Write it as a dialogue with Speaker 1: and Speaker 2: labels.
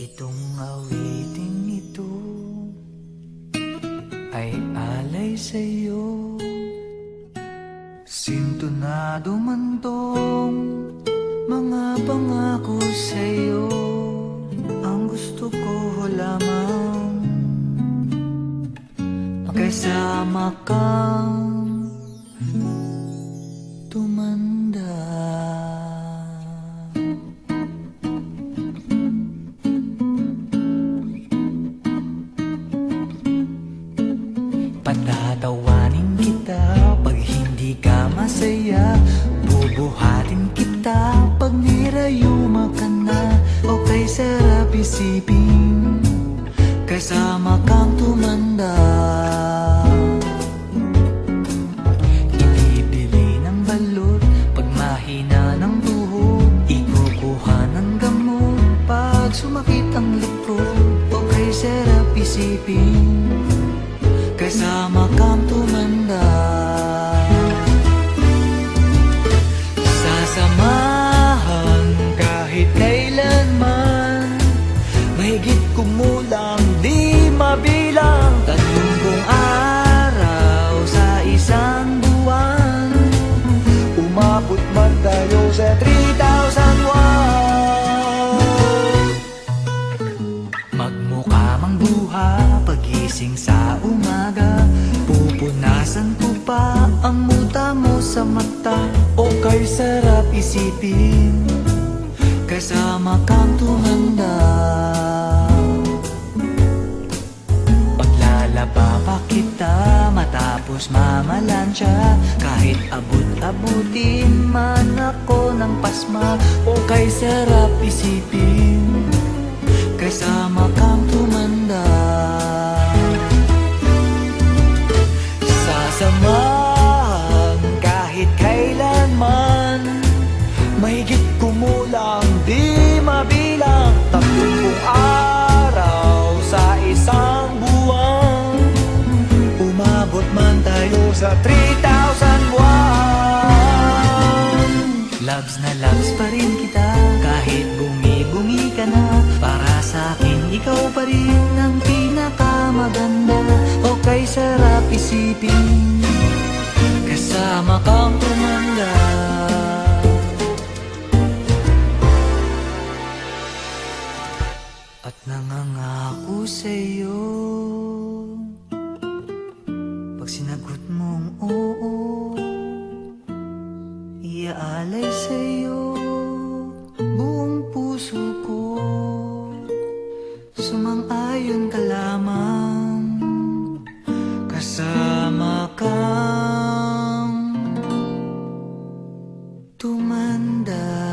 Speaker 1: Itong awiting ito ay alay sa'yo. Sintonado man tong mga pangako sa'yo. Ang gusto ko lamang magkasama kang tumanda. Patatawanin kita pag hindi ka masaya. Bubuhatin kita pag nirayuma ka na. O kay sarap isipin kasama kang tumanda. Ibibili ng balot pag mahina ng tuhod. Ikukuha ng gamot pag sumakit ang lukod. O kay sarap isipin kasama kang tumanda. Sasamahan kahit kailanman, mahigit kumulang di mabilang. 30 araw sa isang buwan, umabot man tayo sa 3,000 won. Magmukha mang buha pagising sa umaga, pupunasan ko pa ang muta mo sa mata. O kay sarap isipin kasama kang tumanda. Paglalaba pa kita matapos mamalansya, kahit abot-abutin man ako ng pasma. O kay sarap isipin kasama kang tumanda. Sasamahan kahit kailanman, mahigit kumulang di mabilang. 30 araw sa isang buwan, umabot man tayo sa 3,000 won. Loves na loves pa rin kita kahit bumi-bumi ka na. Para sa'kin ikaw pa rin ang pinakamaganda. O kay sarap isipin kasama kang tumanda. At nangangako sa'yo pag sinagot mong oo, iaalay sa'yo buong puso ko. Sumang-ayon ka lamang kasama kang tumanda.